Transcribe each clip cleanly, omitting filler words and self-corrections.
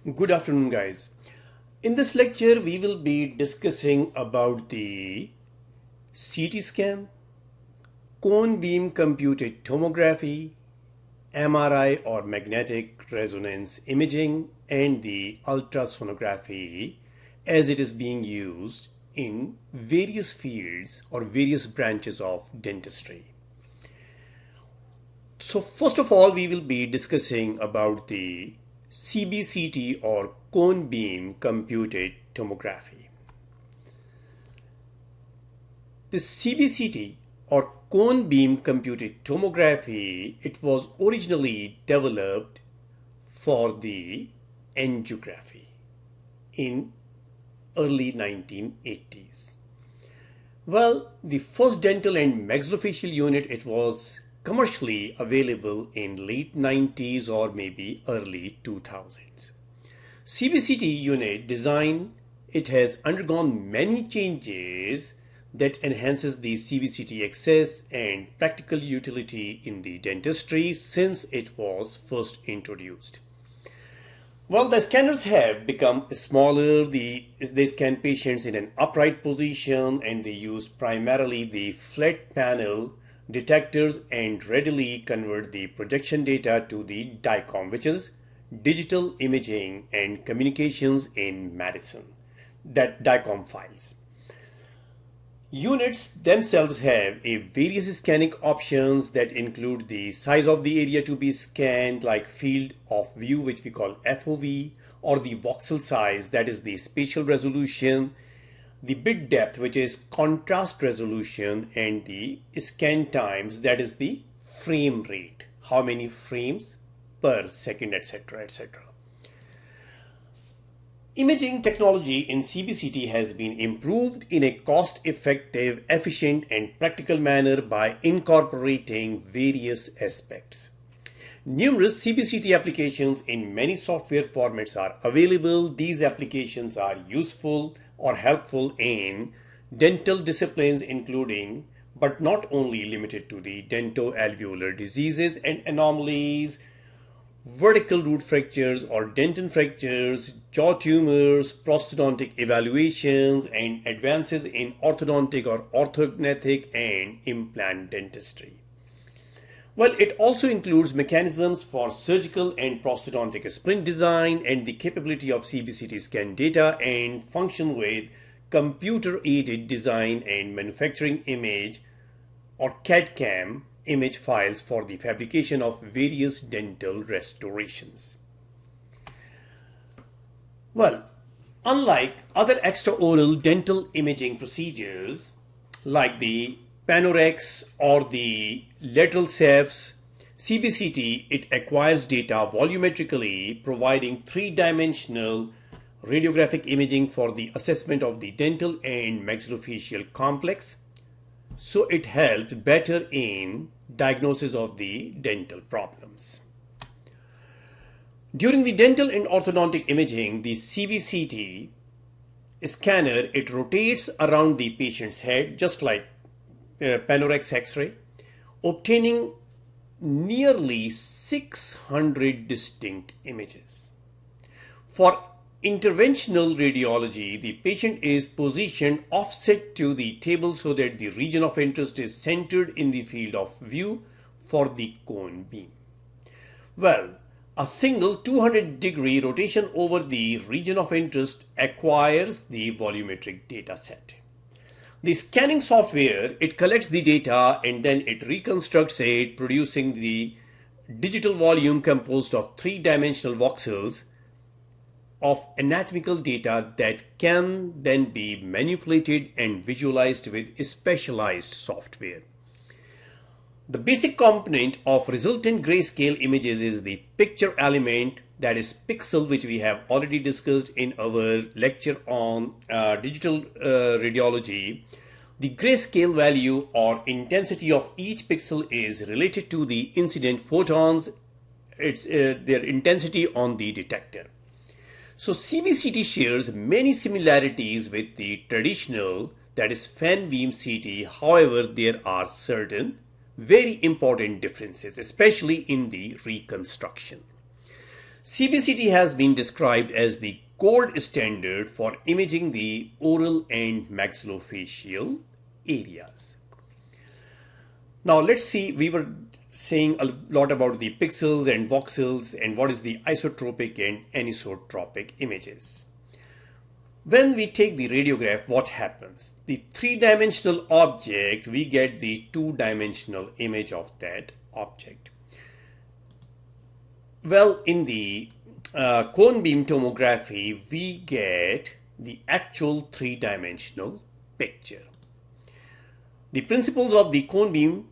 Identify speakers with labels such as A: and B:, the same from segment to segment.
A: Good afternoon, guys. In this lecture, we will be discussing about the CT scan, cone beam computed tomography, MRI or magnetic resonance imaging, and the ultrasonography as it is being used in various fields or various branches of dentistry. So first of all, we will be discussing about the CBCT or cone beam computed tomography. The CBCT or cone beam computed tomography, it was originally developed for the angiography in early 1980s. Well, the first dental and maxillofacial unit, it was commercially available in late 90s or maybe early 2000s. CBCT unit design, it has undergone many changes that enhances the CBCT access and practical utility in the dentistry since it was first introduced. Well, the scanners have become smaller. They scan patients in an upright position and they use primarily the flat panel detectors and readily convert the projection data to the DICOM, which is digital imaging and communications in medicine, that DICOM files. Units themselves have a various scanning options that include the size of the area to be scanned, like field of view, which we call FOV, or the voxel size, that is the spatial resolution, the bit depth, which is contrast resolution, and the scan times, that is the frame rate, how many frames per second, etc., etc. Imaging technology in CBCT has been improved in a cost-effective, efficient, and practical manner by incorporating various aspects. Numerous CBCT applications in many software formats are available. These applications are useful or helpful in dental disciplines, including but not only limited to the dentoalveolar diseases and anomalies, vertical root fractures or dentin fractures, jaw tumors, prosthodontic evaluations, and advances in orthodontic or orthognathic and implant dentistry. Well, it also includes mechanisms for surgical and prosthodontic splint design and the capability of CBCT scan data and function with computer-aided design and manufacturing image or CAD/CAM image files for the fabrication of various dental restorations. Well, unlike other extraoral dental imaging procedures like the panorex or the lateral cephes, CBCT, it acquires data volumetrically, providing three-dimensional radiographic imaging for the assessment of the dental and maxillofacial complex. So it helps better in diagnosis of the dental problems. During the dental and orthodontic imaging, the CBCT scanner, it rotates around the patient's head just like panorex X-ray, obtaining nearly 600 distinct images. For interventional radiology, the patient is positioned offset to the table so that the region of interest is centered in the field of view for the cone beam. Well, a single 200-degree rotation over the region of interest acquires the volumetric data set. The scanning software, it collects the data and then it reconstructs it, producing the digital volume composed of three-dimensional voxels of anatomical data that can then be manipulated and visualized with specialized software. The basic component of resultant grayscale images is the picture element, that is pixel, which we have already discussed in our lecture on digital radiology. The grayscale value or intensity of each pixel is related to the incident photons, their intensity on the detector. So CBCT shares many similarities with the traditional, that is fan beam CT. However, there are certain very important differences, especially in the reconstruction. CBCT has been described as the gold standard for imaging the oral and maxillofacial areas. Now let's see, we were saying a lot about the pixels and voxels and what is the isotropic and anisotropic images. When we take the radiograph, what happens? The three-dimensional object, we get the two-dimensional image of that object. Well, in the cone beam tomography, we get the actual three-dimensional picture. The principles of the cone beam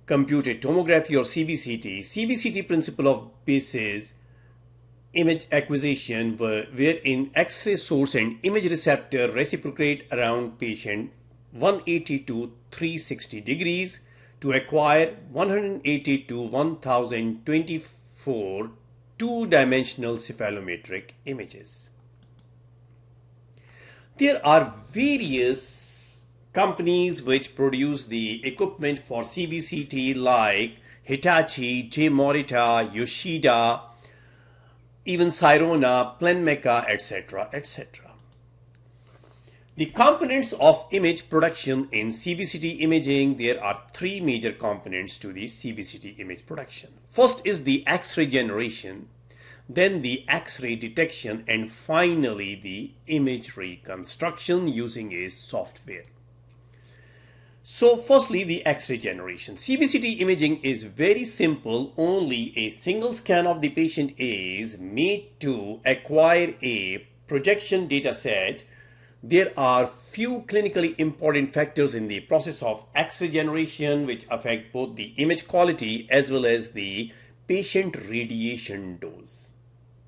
A: computed tomography or CBCT principle of basis image acquisition wherein X-ray source and image receptor reciprocate around patient 180 to 360 degrees to acquire 180 to 1024 two-dimensional cephalometric images. There are various companies which produce the equipment for CBCT like Hitachi, J. Morita, Yoshida, even Sirona, Planmeca, etc., etc. The components of image production in CBCT imaging, there are three major components to the CBCT image production. First is the X-ray generation, then the X-ray detection, and finally the image reconstruction using a software. So firstly, the X-ray generation. CBCT imaging is very simple. Only a single scan of the patient is made to acquire a projection data set. There are few clinically important factors in the process of X-ray generation which affect both the image quality as well as the patient radiation dose,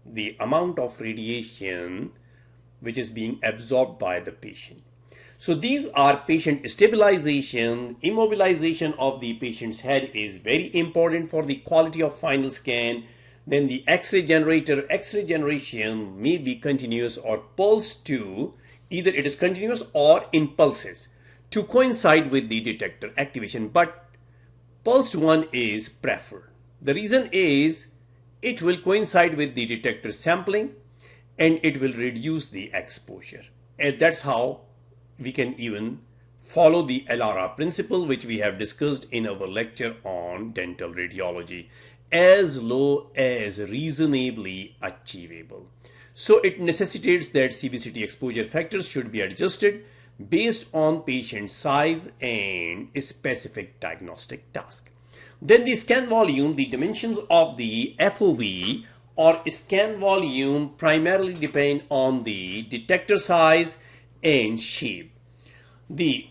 A: the amount of radiation which is being absorbed by the patient. So these are patient stabilization, immobilization of the patient's head is very important for the quality of final scan. Then the X-ray generator, X-ray generation may be continuous or pulsed to, either it is continuous or in pulses to coincide with the detector activation, but pulsed one is preferred. The reason is it will coincide with the detector sampling and it will reduce the exposure. And that's how we can even follow the LRR principle which we have discussed in our lecture on dental radiology, as low as reasonably achievable. So it necessitates that CBCT exposure factors should be adjusted based on patient size and a specific diagnostic task. Then the scan volume, the dimensions of the FOV or scan volume primarily depend on the detector size and shape. The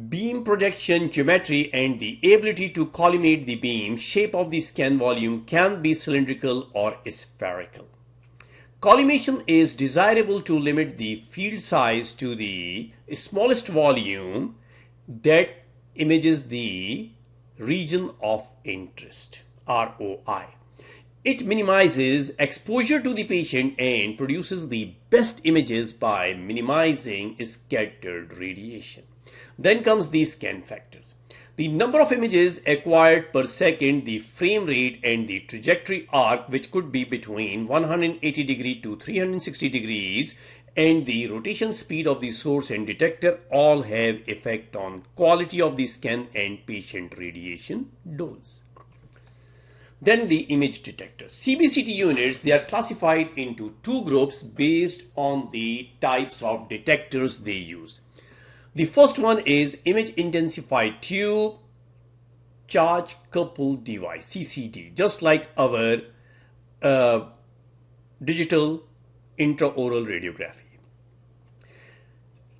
A: beam projection geometry and the ability to collimate the beam shape of the scan volume can be cylindrical or spherical. Collimation is desirable to limit the field size to the smallest volume that images the region of interest, ROI. It minimizes exposure to the patient and produces the best images by minimizing scattered radiation. Then comes the scan factors. The number of images acquired per second, the frame rate and the trajectory arc which could be between 180 degree to 360 degrees and the rotation speed of the source and detector all have effect on quality of the scan and patient radiation dose. Then the image detectors. CBCT units, they are classified into two groups based on the types of detectors they use. The first one is image intensified tube charge coupled device, CCD, just like our digital intraoral radiography.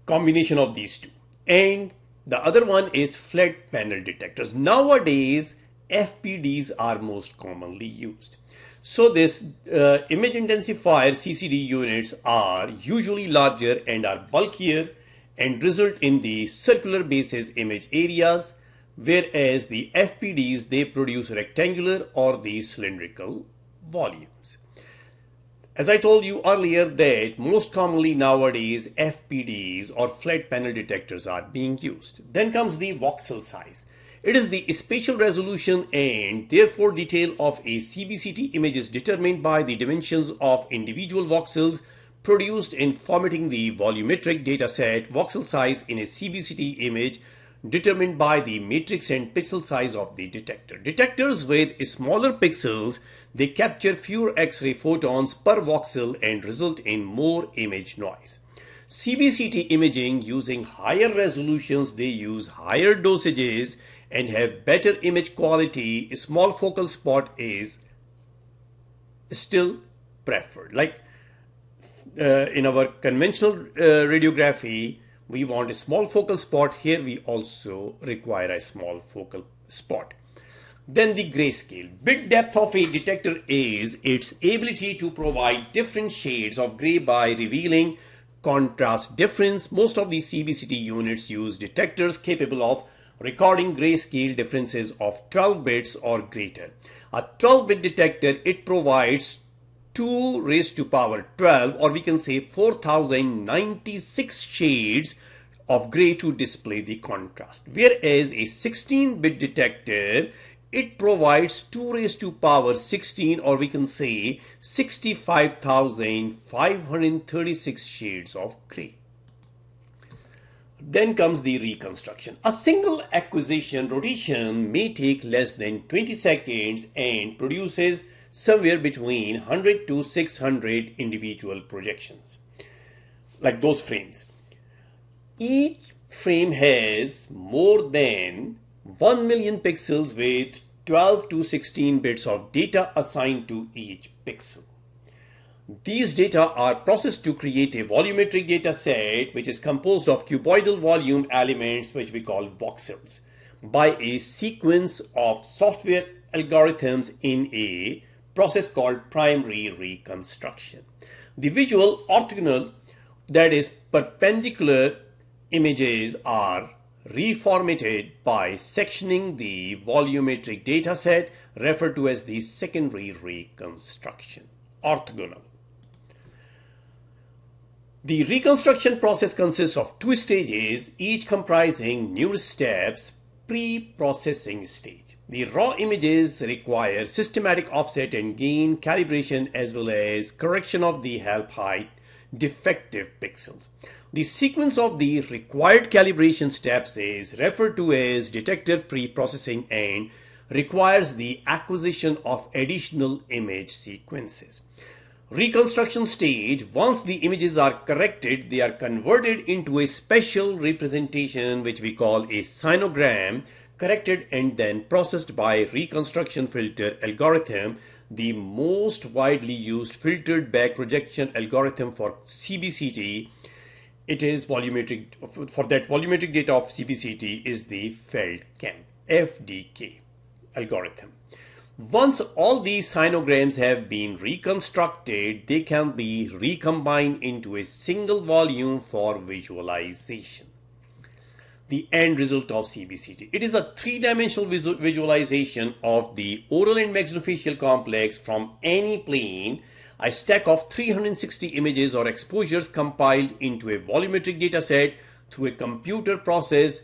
A: Combination of these two. And the other one is flat panel detectors. Nowadays, FPDs are most commonly used. So this image intensifier CCD units are usually larger and are bulkier and result in the circular basis image areas, whereas the FPDs, they produce rectangular or the cylindrical volumes. As I told you earlier that most commonly nowadays FPDs or flat panel detectors are being used. Then comes the voxel size. It is the spatial resolution and therefore detail of a CBCT image is determined by the dimensions of individual voxels produced in formatting the volumetric data set. Voxel size in a CBCT image determined by the matrix and pixel size of the detector. Detectors with smaller pixels, they capture fewer X-ray photons per voxel and result in more image noise. CBCT imaging using higher resolutions, they use higher dosages and have better image quality. A small focal spot is still preferred. Like in our conventional radiography, we want a small focal spot. Here we also require a small focal spot. Then the grayscale. Bit depth of a detector is its ability to provide different shades of gray by revealing contrast difference. Most of these CBCT units use detectors capable of recording grayscale differences of 12 bits or greater. A 12-bit detector, it provides 2 raised to power 12, or we can say 4096 shades of gray to display the contrast. Whereas a 16-bit detector, it provides 2 raised to power 16, or we can say 65,536 shades of gray. Then comes the reconstruction. A single acquisition rotation may take less than 20 seconds and produces somewhere between 100 to 600 individual projections, like those frames. Each frame has more than 1 million pixels with 12 to 16 bits of data assigned to each pixel. These data are processed to create a volumetric data set which is composed of cuboidal volume elements, which we call voxels, by a sequence of software algorithms in a process called primary reconstruction. The visual orthogonal, that is perpendicular images, are reformatted by sectioning the volumetric data set, referred to as the secondary reconstruction. Orthogonal. The reconstruction process consists of 2 stages, each comprising numerous steps. Pre-processing stage. The raw images require systematic offset and gain calibration, as well as correction of the help height defective pixels. The sequence of the required calibration steps is referred to as detector pre-processing and requires the acquisition of additional image sequences. Reconstruction stage. Once the images are corrected, they are converted into a special representation which we call a sinogram, corrected and then processed by reconstruction filter algorithm. The most widely used filtered back projection algorithm for CBCT, it is volumetric, for that volumetric data of CBCT is the Feldkamp FDK algorithm. Once all these sinograms have been reconstructed, they can be recombined into a single volume for visualization. The end result of CBCT. It is a 3-dimensional visualization of the oral and maxillofacial complex from any plane, a stack of 360 images or exposures compiled into a volumetric data set through a computer process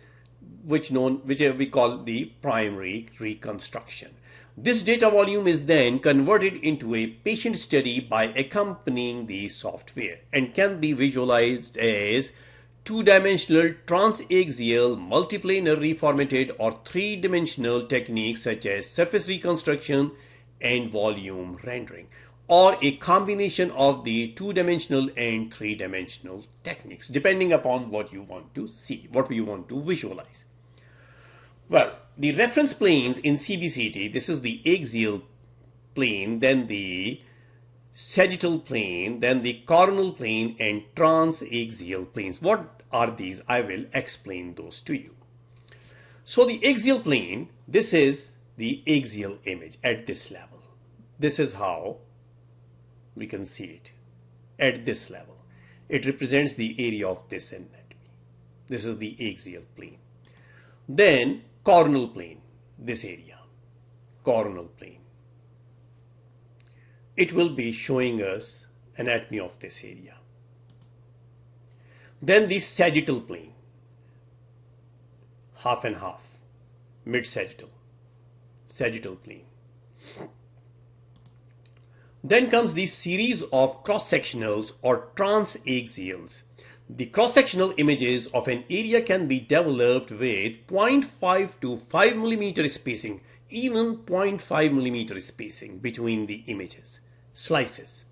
A: which we call the primary reconstruction. This data volume is then converted into a patient study by accompanying the software and can be visualized as 2-dimensional transaxial multiplanar reformatted or 3-dimensional techniques such as surface reconstruction and volume rendering, or a combination of the 2-dimensional and 3-dimensional techniques, depending upon what you want to see, what you want to visualize. Well, the reference planes in CBCT, this is the axial plane, then the sagittal plane, then the coronal plane, and transaxial planes. What are these? I will explain those to you. So the axial plane, this is the axial image at this level. This is how we can see it at this level. It represents the area of this anatomy. This is the axial plane. Then coronal plane, this area, coronal plane. It will be showing us anatomy of this area. Then the sagittal plane, half and half, mid-sagittal, sagittal plane. Then comes the series of cross-sectionals or transaxials. The cross-sectional images of an area can be developed with 0.5 to 5 millimeter spacing, even 0.5 millimeter spacing between the images. Slices,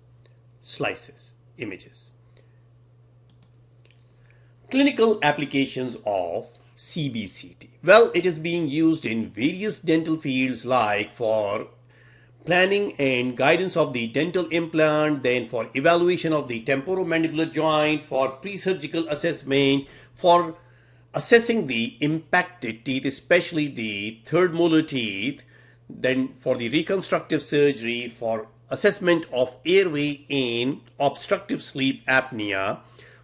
A: images. Clinical applications of CBCT. Well, it is being used in various dental fields, like for planning and guidance of the dental implant, then for evaluation of the temporomandibular joint, for pre-surgical assessment, for assessing the impacted teeth, especially the third molar teeth, then for the reconstructive surgery, for assessment of airway in obstructive sleep apnea,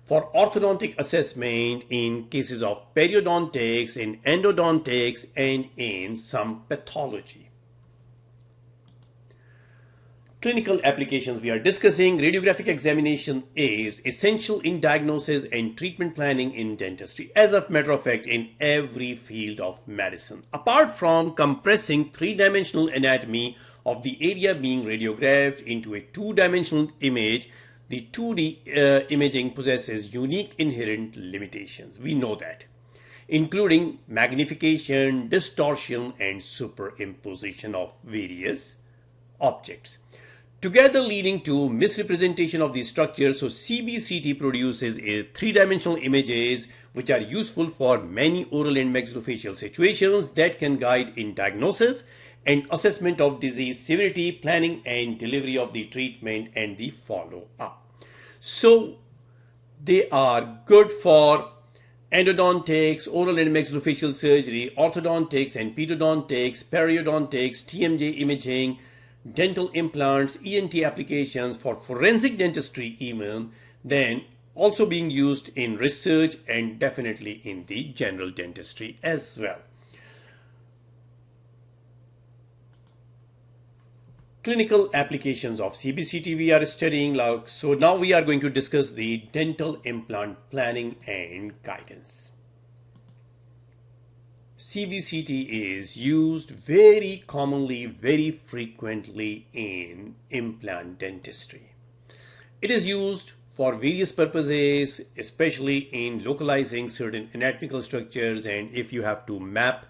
A: for orthodontic assessment in cases of periodontics, in endodontics, and in some pathology. Clinical applications we are discussing. Radiographic examination is essential in diagnosis and treatment planning in dentistry, as a matter of fact in every field of medicine. Apart from compressing three-dimensional anatomy of the area being radiographed into a two-dimensional image, the 2D imaging possesses unique inherent limitations. We know that, including magnification, distortion, and superimposition of various objects, together leading to misrepresentation of the structure. So CBCT produces a three-dimensional images which are useful for many oral and maxillofacial situations that can guide in diagnosis and assessment of disease severity, planning and delivery of the treatment, and the follow-up. So they are good for endodontics, oral and maxillofacial surgery, orthodontics and pedodontics, periodontics, TMJ imaging, dental implants, ENT applications, for forensic dentistry even, then also being used in research and definitely in the general dentistry as well. Clinical applications of CBCT we are studying. So now we are going to discuss the dental implant planning and guidance. CBCT is used very commonly, very frequently in implant dentistry. It is used for various purposes, especially in localizing certain anatomical structures, and if you have to map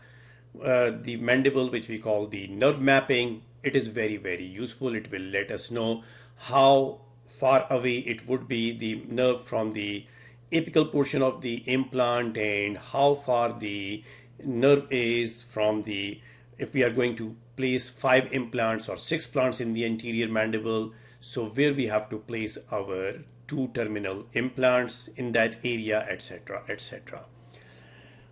A: the mandible, which we call the nerve mapping, it is very, very useful. It will let us know how far away it would be, the nerve from the apical portion of the implant, and how far the nerve is from the, if we are going to place 5 implants or 6 implants in the anterior mandible, so where we have to place our 2 terminal implants in that area, etc., etc.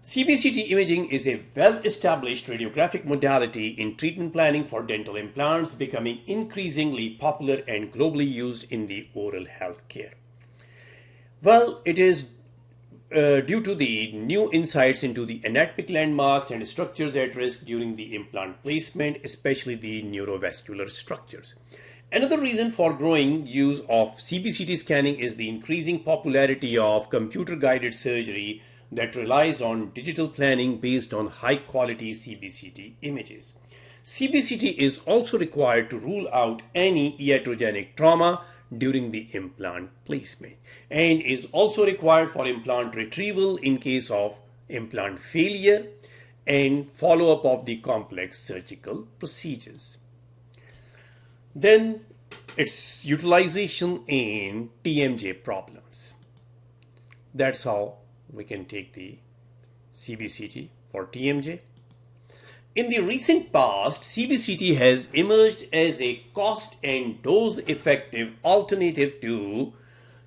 A: CBCT imaging is a well-established radiographic modality in treatment planning for dental implants, becoming increasingly popular and globally used in the oral health care. Well, it is due to the new insights into the anatomic landmarks and structures at risk during the implant placement, especially the neurovascular structures. Another reason for growing use of CBCT scanning is the increasing popularity of computer-guided surgery that relies on digital planning based on high-quality CBCT images. CBCT is also required to rule out any iatrogenic trauma during the implant placement, and is also required for implant retrieval in case of implant failure and follow-up of the complex surgical procedures. Then its utilization in TMJ problems. That's how we can take the CBCT for TMJ. In the recent past, CBCT has emerged as a cost and dose effective alternative to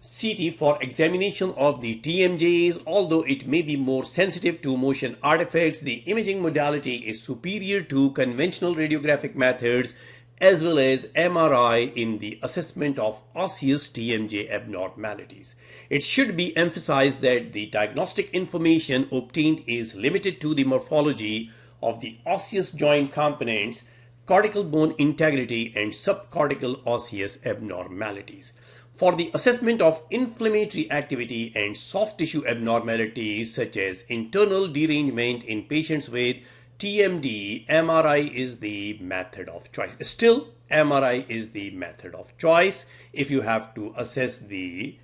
A: CT for examination of the TMJs. Although it may be more sensitive to motion artifacts, the imaging modality is superior to conventional radiographic methods as well as MRI in the assessment of osseous TMJ abnormalities. It should be emphasized that the diagnostic information obtained is limited to the morphology of the osseous joint components, cortical bone integrity, and subcortical osseous abnormalities. For the assessment of inflammatory activity and soft tissue abnormalities such as internal derangement in patients with TMD, MRI is the method of choice. Still, MRI is the method of choice if you have to assess the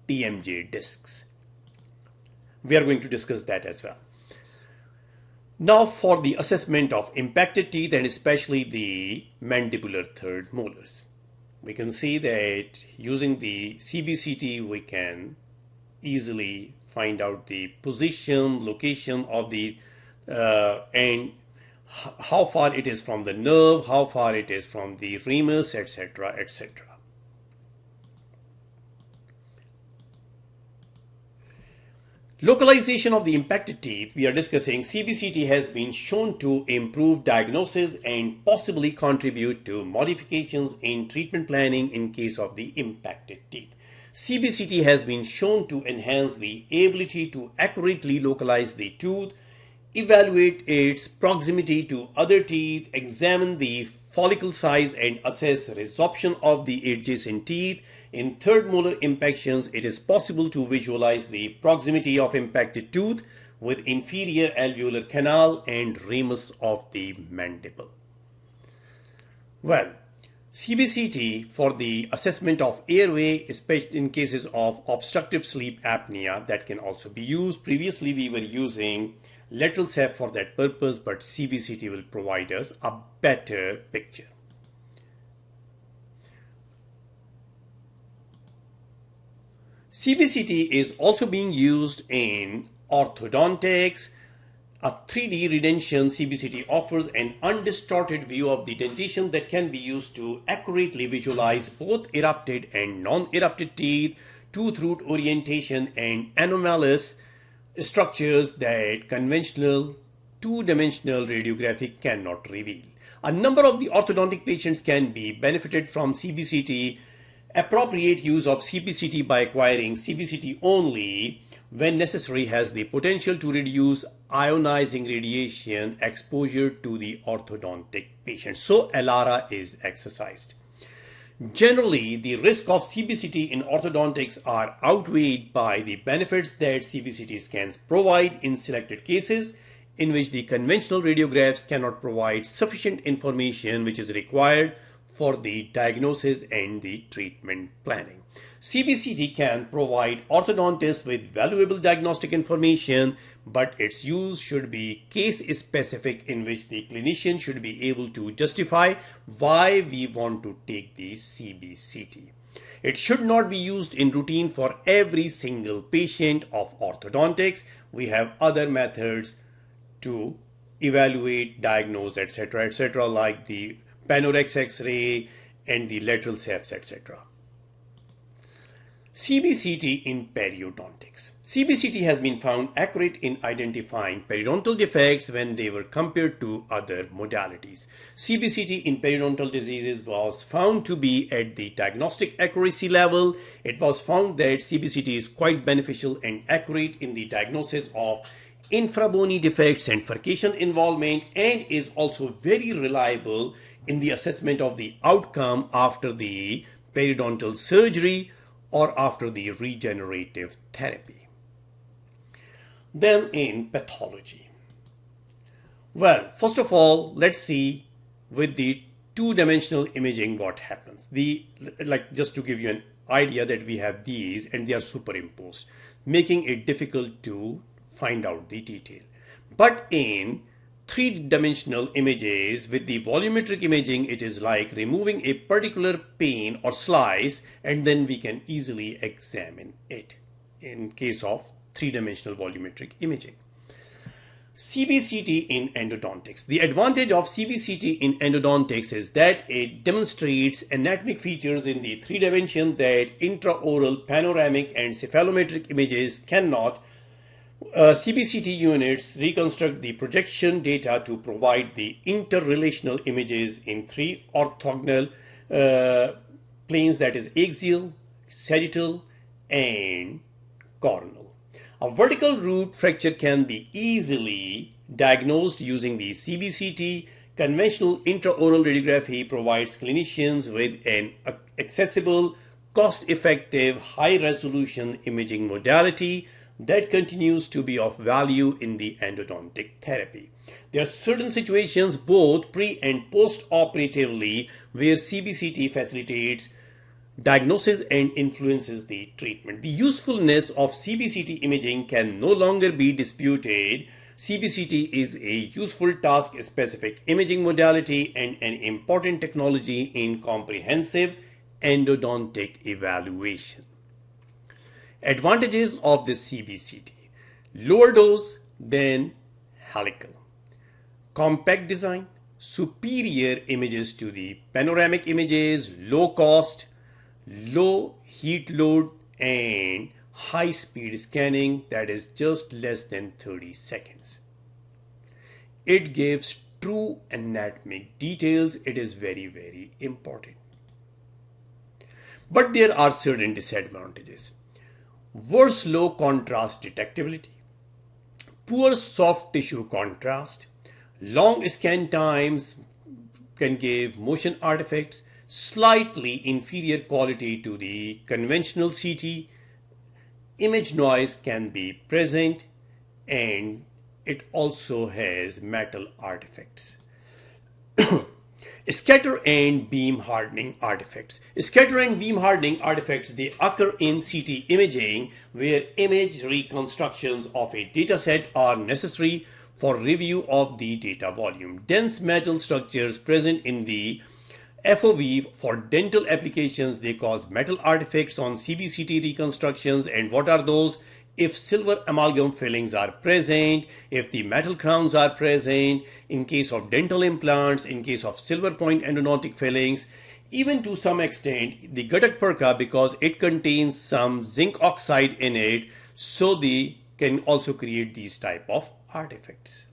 A: TMJ discs. We are going to discuss that as well. Now for the assessment of impacted teeth and especially the mandibular third molars. We can see that using the CBCT we can easily find out the position, location of the and how far it is from the nerve, how far it is from the ramus, etc., etc. Localization of the impacted teeth, we are discussing. CBCT has been shown to improve diagnosis and possibly contribute to modifications in treatment planning in case of the impacted teeth. CBCT has been shown to enhance the ability to accurately localize the tooth, evaluate its proximity to other teeth, examine the follicle size and assess resorption of the adjacent teeth. In third molar impactions, it is possible to visualize the proximity of impacted tooth with inferior alveolar canal and ramus of the mandible. Well, CBCT for the assessment of airway, especially in cases of obstructive sleep apnea, that can also be used. Previously, we were using lateral ceph for that purpose, but CBCT will provide us a better picture. CBCT is also being used in orthodontics. A 3D redention CBCT offers an undistorted view of the dentition that can be used to accurately visualize both erupted and non-erupted teeth, tooth root orientation, and anomalous structures that conventional two-dimensional radiography cannot reveal. A number of the orthodontic patients can be benefited from CBCT. Appropriate use of CBCT by acquiring CBCT only when necessary has the potential to reduce ionizing radiation exposure to the orthodontic patient. So ELARA is exercised. Generally, the risk of CBCT in orthodontics are outweighed by the benefits that CBCT scans provide in selected cases in which the conventional radiographs cannot provide sufficient information which is required for the diagnosis and the treatment planning. CBCT can provide orthodontists with valuable diagnostic information, but its use should be case specific, in which the clinician should be able to justify why we want to take the CBCT. It should not be used in routine for every single patient of orthodontics. We have other methods to evaluate, diagnose, etc., etc., like the panorex X-ray and the lateral cephs, etc. CBCT in periodontics. CBCT has been found accurate in identifying periodontal defects when they were compared to other modalities. CBCT in periodontal diseases was found to be at the diagnostic accuracy level. It was found that CBCT is quite beneficial and accurate in the diagnosis of infrabony defects and furcation involvement, and is also very reliable in the assessment of the outcome after the periodontal surgery or after the regenerative therapy. Then in pathology. Well, first of all, let's see with the two-dimensional imaging what happens. Just to give you an idea that we have these and they are superimposed, making it difficult to find out the detail. But in three-dimensional images with the volumetric imaging, it is like removing a particular pane or slice and then we can easily examine it in case of three-dimensional volumetric imaging. CBCT in endodontics. The advantage of CBCT in endodontics is that it demonstrates anatomic features in the three dimension that intraoral, panoramic and cephalometric images cannot. CBCT units reconstruct the projection data to provide the interrelational images in three orthogonal planes, that is axial, sagittal and coronal. A vertical root fracture can be easily diagnosed using the CBCT. Conventional intraoral radiography provides clinicians with an accessible, cost-effective, high-resolution imaging modality. that continues to be of value in the endodontic therapy. There are certain situations both pre and post operatively where CBCT facilitates diagnosis and influences the treatment. The usefulness of CBCT imaging can no longer be disputed. CBCT is a useful task-specific imaging modality and an important technology in comprehensive endodontic evaluation. Advantages of this CBCT: lower dose than helical, compact design, superior images to the panoramic images, low cost, low heat load, and high speed scanning, that is just less than 30 seconds. It gives true anatomic details. It is very, very important. But there are certain disadvantages. Worse low contrast detectability, poor soft tissue contrast, long scan times can give motion artifacts, slightly inferior quality to the conventional CT, image noise can be present, and it also has metal artifacts. Scatter and beam hardening artifacts. Scatter and beam hardening artifacts, they occur in CT imaging where image reconstructions of a dataset are necessary for review of the data volume. Dense metal structures present in the FOV for dental applications, they cause metal artifacts on CBCT reconstructions. And what are those? If silver amalgam fillings are present, if the metal crowns are present, in case of dental implants, in case of silver point endodontic fillings, even to some extent the Gatak perca, because it contains some zinc oxide in it, so they can also create these type of artifacts.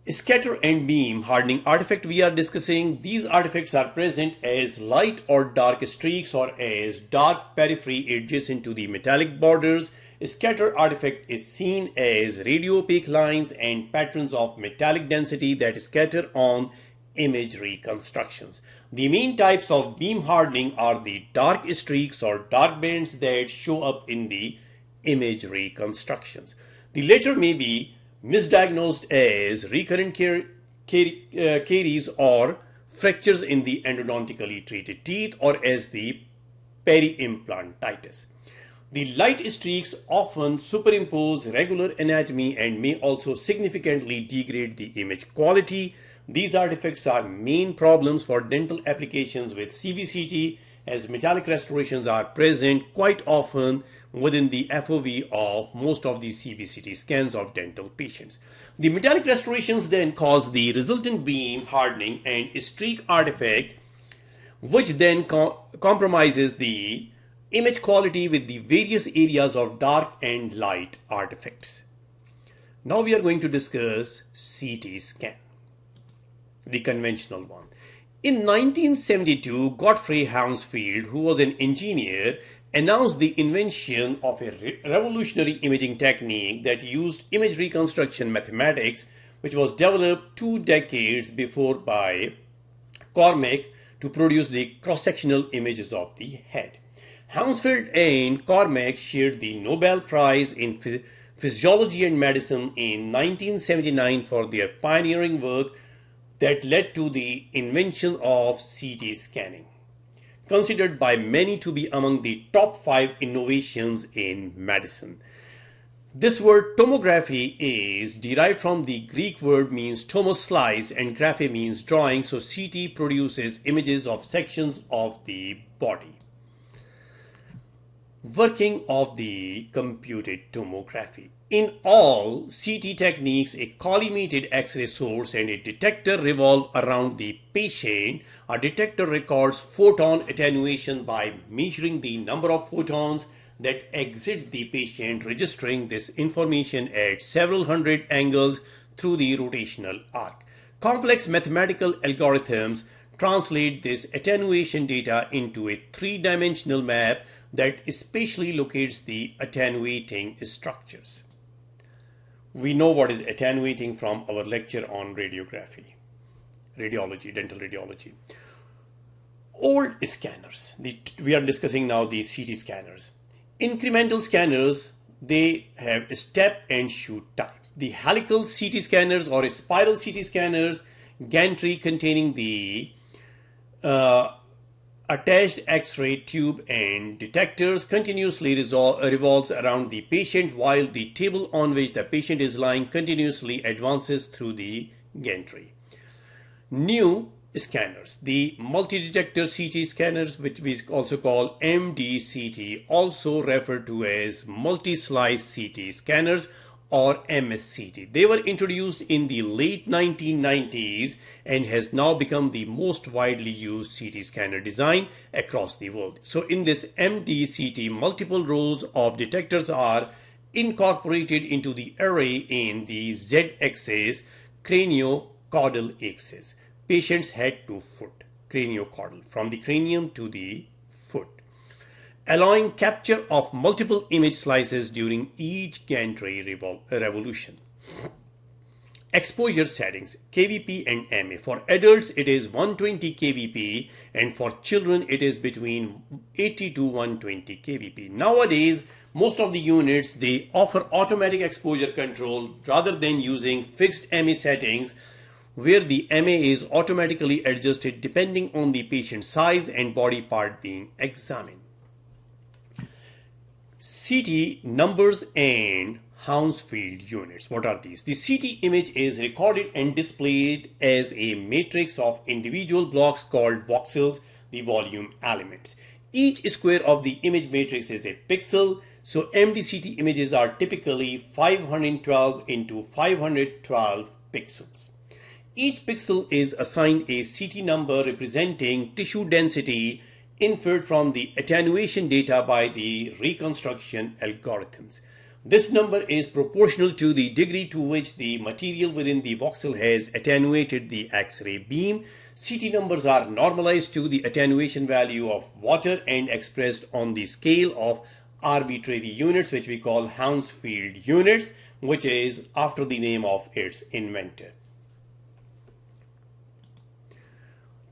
A: Scatter and beam hardening artifact we are discussing, these artifacts are present as light or dark streaks or as dark periphery adjacent to the metallic borders. Scatter artifact is seen as radio opaque lines and patterns of metallic density that scatter on image reconstructions. The main types of beam hardening are the dark streaks or dark bands that show up in the image reconstructions. The latter may be misdiagnosed as recurrent caries or fractures in the endodontically treated teeth or as the peri-implantitis. The light streaks often superimpose regular anatomy and may also significantly degrade the image quality. These artifacts are main problems for dental applications with CBCT, as metallic restorations are present quite often within the FOV of most of the CBCT scans of dental patients. The metallic restorations then cause the resultant beam hardening and streak artifact, which then compromises the image quality with the various areas of dark and light artifacts. Now we are going to discuss CT scan, the conventional one. In 1972, Godfrey Hounsfield, who was an engineer, announced the invention of a revolutionary imaging technique that used image reconstruction mathematics, which was developed 2 decades before by Cormack to produce the cross-sectional images of the head. Hounsfield and Cormack shared the Nobel Prize in Physiology and Medicine in 1979 for their pioneering work that led to the invention of CT scanning, considered by many to be among the top 5 innovations in medicine. This word tomography is derived from the Greek word means tomos, slice, and graphe means drawing, so CT produces images of sections of the body. Working of the computed tomography. In all CT techniques, a collimated X-ray source and a detector revolve around the patient. A detector records photon attenuation by measuring the number of photons that exit the patient, registering this information at several hundred angles through the rotational arc. Complex mathematical algorithms translate this attenuation data into a 3-dimensional map that spatially locates the attenuating structures. We know what is attenuating from our lecture on radiography, dental radiology. Old scanners. We are discussing now the CT scanners. Incremental scanners they have a step and shoot type. The helical CT scanners or spiral CT scanners, gantry containing the attached X-ray tube and detectors, continuously revolves around the patient, while the table on which the patient is lying continuously advances through the gantry. New scanners, the multi-detector CT scanners, which we also call MDCT, also referred to as multi-slice CT scanners or MSCT. They were introduced in the late 1990s and has now become the most widely used CT scanner design across the world. So in this MDCT, multiple rows of detectors are incorporated into the array in the Z-axis, craniocaudal axis, patient's head to foot, craniocaudal, from the cranium to the foot, allowing capture of multiple image slices during each gantry revolution. Exposure settings, KVP and MA. For adults, it is 120 kVp, and for children, it is between 80 to 120 kVp. Nowadays, most of the units, they offer automatic exposure control rather than using fixed MA settings, where the MA is automatically adjusted depending on the patient's size and body part being examined. CT numbers and Hounsfield units. What are these? The CT image is recorded and displayed as a matrix of individual blocks called voxels, the volume elements. Each square of the image matrix is a pixel. So MDCT images are typically 512 into 512 pixels. Each pixel is assigned a CT number representing tissue density inferred from the attenuation data by the reconstruction algorithms. This number is proportional to the degree to which the material within the voxel has attenuated the X-ray beam. CT numbers are normalized to the attenuation value of water and expressed on the scale of arbitrary units, which we call Hounsfield units, which is after the name of its inventor.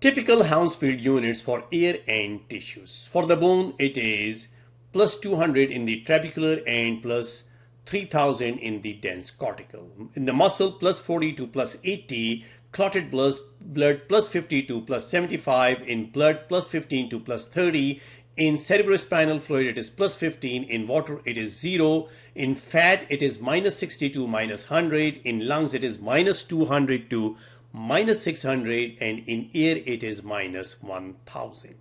A: Typical Hounsfield units for air and tissues. For the bone, it is plus 200 in the trabecular and plus 3000 in the dense cortical. In the muscle, plus 40 to plus 80, clotted blood plus 50 to plus 75, in blood plus 15 to plus 30, in cerebrospinal fluid it is plus 15, in water it is 0, in fat it is minus 60 to minus 100, in lungs it is minus 200 to minus 600, and in air it is minus 1000,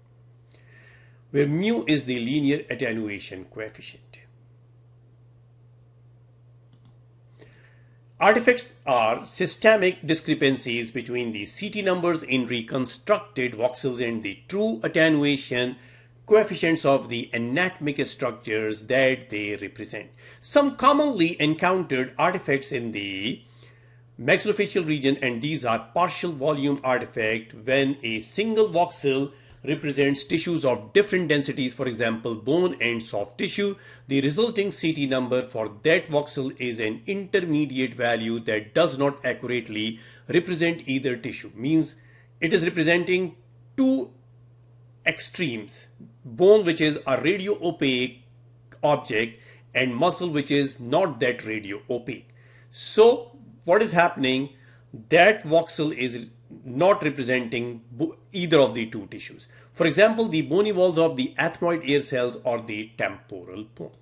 A: where mu is the linear attenuation coefficient. Artifacts are systemic discrepancies between the CT numbers in reconstructed voxels and the true attenuation coefficients of the anatomic structures that they represent. Some commonly encountered artifacts in the maxillofacial region, and these are partial volume artifact when a single voxel represents tissues of different densities, for example bone and soft tissue. The resulting CT number for that voxel is an intermediate value that does not accurately represent either tissue, means it is representing two extremes: bone, which is a radio opaque object, and muscle, which is not that radio opaque. So what is happening, that voxel is not representing either of the two tissues. For example, the bony walls of the ethmoid air cells or the temporal bone.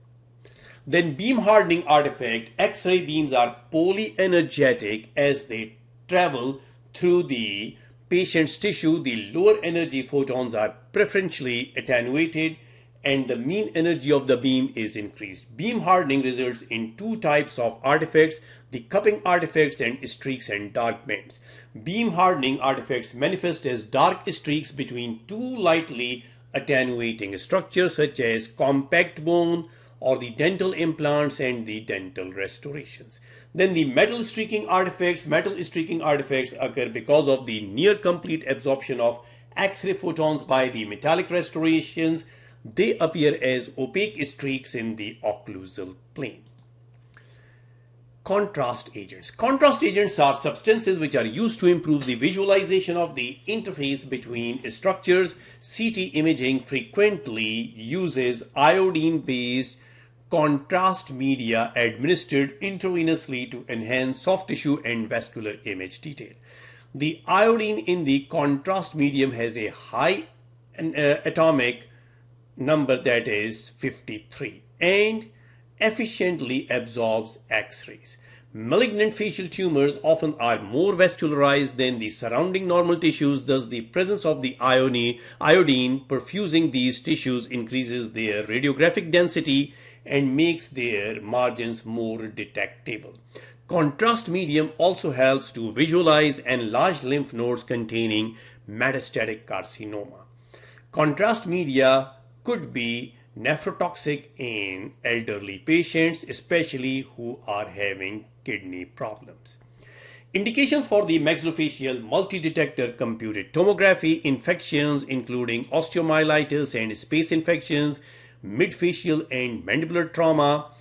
A: Then beam hardening artifact. X-ray beams are polyenergetic as they travel through the patient's tissue. The lower energy photons are preferentially attenuated and the mean energy of the beam is increased. Beam hardening results in two types of artifacts: the cupping artifacts and streaks and dark bands. Beam hardening artifacts manifest as dark streaks between two lightly attenuating structures such as compact bone or the dental implants and the dental restorations. Then the metal streaking artifacts. Metal streaking artifacts occur because of the near complete absorption of X-ray photons by the metallic restorations. They appear as opaque streaks in the occlusal plane. Contrast agents. Contrast agents are substances which are used to improve the visualization of the interface between structures. CT imaging frequently uses iodine-based contrast media administered intravenously to enhance soft tissue and vascular image detail. The iodine in the contrast medium has a high atomic number, that is 53, and efficiently absorbs X-rays. Malignant facial tumors often are more vascularized than the surrounding normal tissues, thus the presence of the iodine perfusing these tissues increases their radiographic density and makes their margins more detectable. Contrast medium also helps to visualize enlarged lymph nodes containing metastatic carcinoma. Contrast media could be nephrotoxic in elderly patients, especially who are having kidney problems. Indications for the maxillofacial multi-detector computed tomography: infections including osteomyelitis and space infections, midfacial and mandibular trauma,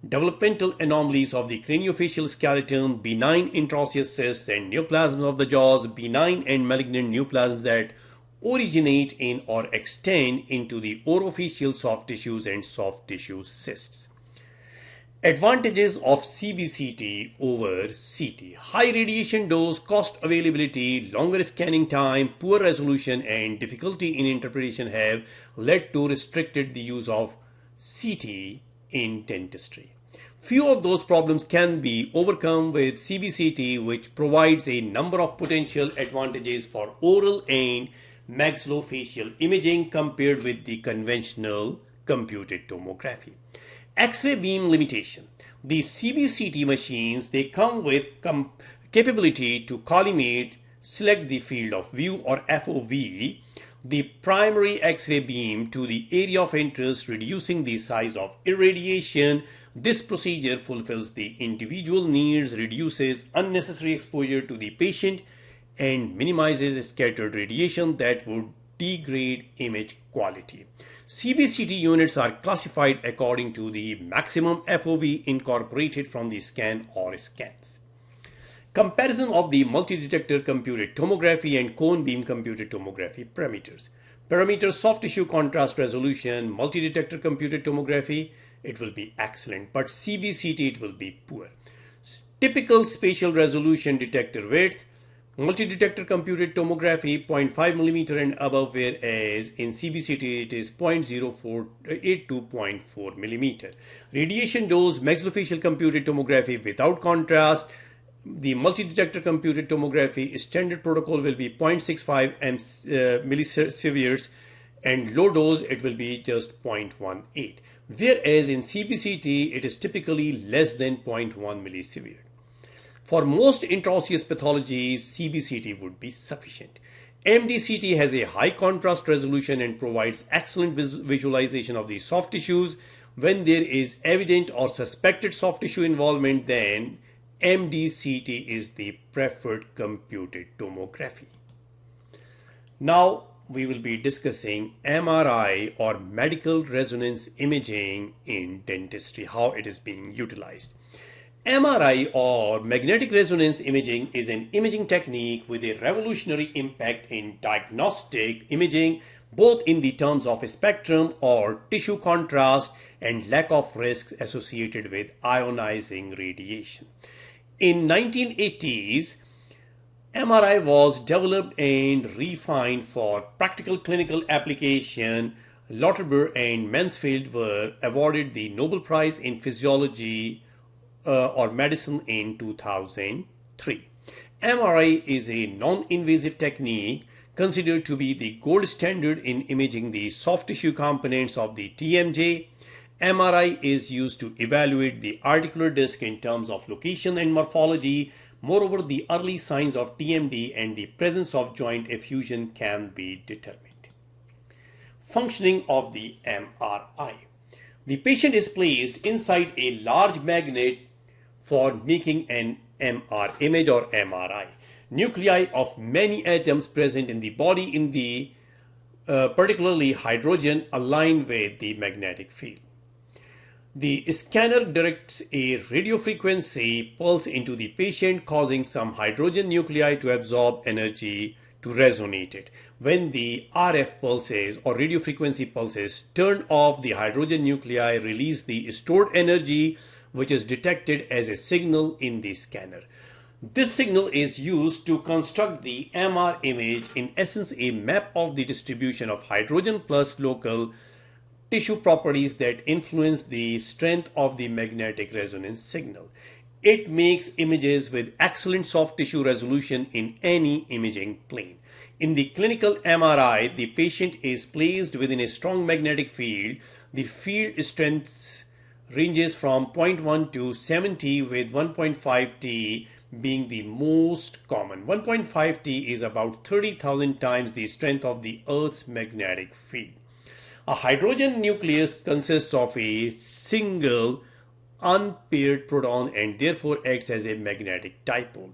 A: developmental anomalies of the craniofacial skeleton, benign intraosseous cysts and neoplasms of the jaws, benign and malignant neoplasms that originate in or extend into the orofacial soft tissues and soft tissue cysts. Advantages of CBCT over CT: high radiation dose, cost availability, longer scanning time, poor resolution and difficulty in interpretation have led to restricted the use of CT in dentistry. Few of those problems can be overcome with CBCT, which provides a number of potential advantages for oral and maxillofacial imaging compared with the conventional computed tomography. X-ray beam limitation: the CBCT machines, they come with capability to collimate, select the field of view or FOV, the primary X-ray beam to the area of interest, reducing the size of irradiation. This procedure fulfills the individual needs, reduces unnecessary exposure to the patient, and minimizes scattered radiation that would degrade image quality. CBCT units are classified according to the maximum FOV incorporated from the scan or scans. Comparison of the multi-detector computed tomography and cone beam computed tomography parameters. Parameters: soft tissue contrast resolution. Multi-detector computed tomography, it will be excellent, but CBCT it will be poor. Typical spatial resolution detector width: multi-detector computed tomography 0.5 mm and above, whereas in CBCT it is 0.048 to 0.4 mm. Radiation dose: maxillofacial computed tomography without contrast. The multi-detector computed tomography standard protocol will be 0.65 millisieverts, and low dose it will be just 0.18. Whereas in CBCT it is typically less than 0.1 millisievert. For most intraosseous pathologies, CBCT would be sufficient. MDCT has a high contrast resolution and provides excellent visualization of the soft tissues. When there is evident or suspected soft tissue involvement, then MDCT is the preferred computed tomography. Now we will be discussing MRI or medical resonance imaging in dentistry, how it is being utilized. MRI or magnetic resonance imaging is an imaging technique with a revolutionary impact in diagnostic imaging, both in the terms of spectrum or tissue contrast and lack of risks associated with ionizing radiation. In 1980s, MRI was developed and refined for practical clinical application. Lauterbur and Mansfield were awarded the Nobel Prize in Physiology or Medicine in 2003. MRI is a non-invasive technique considered to be the gold standard in imaging the soft tissue components of the TMJ. MRI is used to evaluate the articular disc in terms of location and morphology. Moreover, the early signs of TMD and the presence of joint effusion can be determined. Functioning of the MRI. The patient is placed inside a large magnet for making an MR image or MRI. Nuclei of many atoms present in the body in the particularly hydrogen align with the magnetic field. The scanner directs a radiofrequency pulse into the patient, causing some hydrogen nuclei to absorb energy to resonate it. when the RF pulses or radio frequency pulses turn off, the hydrogen nuclei release the stored energy, which is detected as a signal in the scanner. This signal is used to construct the MR image, in essence a map of the distribution of hydrogen plus local tissue properties that influence the strength of the magnetic resonance signal. It makes images with excellent soft tissue resolution in any imaging plane. In the clinical MRI, the patient is placed within a strong magnetic field. The field strength ranges from 0.1 to 70, with 1.5 T being the most common. 1.5 T is about 30,000 times the strength of the Earth's magnetic field. A hydrogen nucleus consists of a single unpaired proton and therefore acts as a magnetic dipole.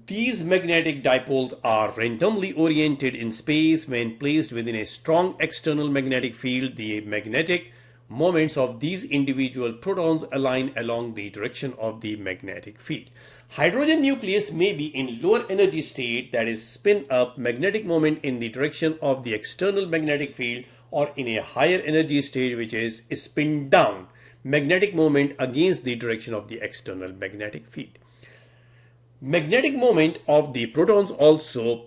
A: These magnetic dipoles are randomly oriented in space. When placed within a strong external magnetic field, the magnetic moments of these individual protons align along the direction of the magnetic field. Hydrogen nucleus may be in lower energy state, that is spin up magnetic moment in the direction of the external magnetic field, or in a higher energy state, which is spin down magnetic moment against the direction of the external magnetic field. Magnetic moment of the protons also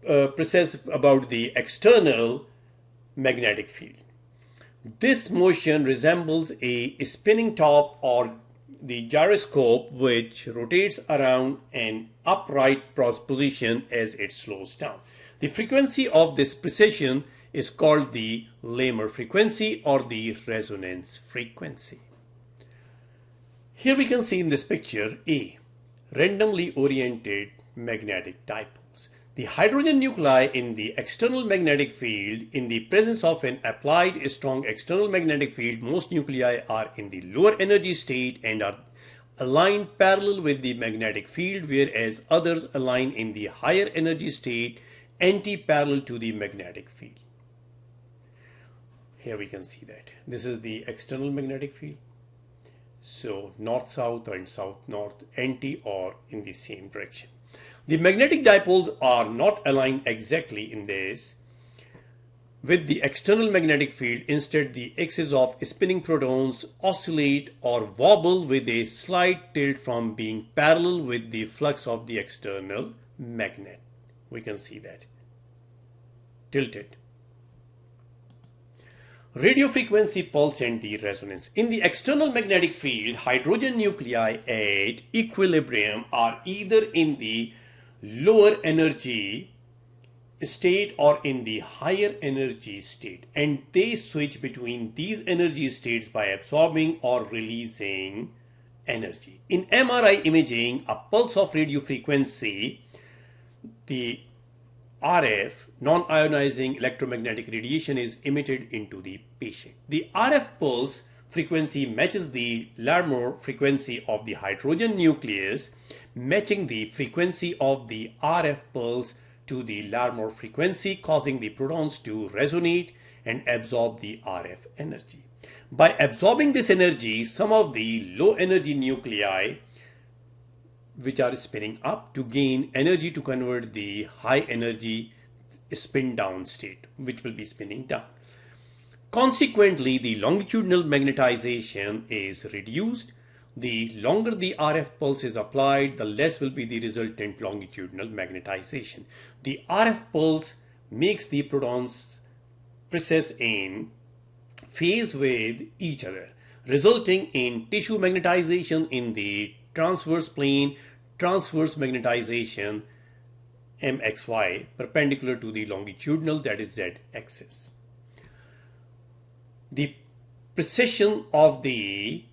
A: precess about the external magnetic field. This motion resembles a spinning top or the gyroscope, which rotates around an upright position as it slows down. The frequency of this precession is called the Lamer frequency or the resonance frequency. Here we can see in this picture a randomly oriented magnetic dipoles. The hydrogen nuclei in the external magnetic field, in the presence of an applied strong external magnetic field, most nuclei are in the lower energy state and are aligned parallel with the magnetic field, whereas others align in the higher energy state anti-parallel to the magnetic field. Here we can see that. This is the external magnetic field. So north-south and south-north, anti or in the same direction. The magnetic dipoles are not aligned exactly in this with the external magnetic field. Instead, the axes of spinning protons oscillate or wobble with a slight tilt from being parallel with the flux of the external magnet. We can see that. Tilted. Radio frequency pulse and the resonance. In the external magnetic field, hydrogen nuclei at equilibrium are either in the lower energy state or in the higher energy state, and they switch between these energy states by absorbing or releasing energy. In MRI imaging, a pulse of radio frequency, the RF, non-ionizing electromagnetic radiation, is emitted into the patient. The RF pulse frequency matches the Larmor frequency of the hydrogen nucleus, matching the frequency of the RF pulse to the Larmor frequency, causing the protons to resonate and absorb the RF energy. By absorbing this energy, some of the low energy nuclei which are spinning up to gain energy to convert the high energy spin down state, which will be spinning down. Consequently, the longitudinal magnetization is reduced. The longer the RF pulse is applied, the less will be the resultant longitudinal magnetization. The RF pulse makes the protons precess in phase with each other, resulting in tissue magnetization in the transverse plane, transverse magnetization MXY, perpendicular to the longitudinal, that is Z axis. The precession of the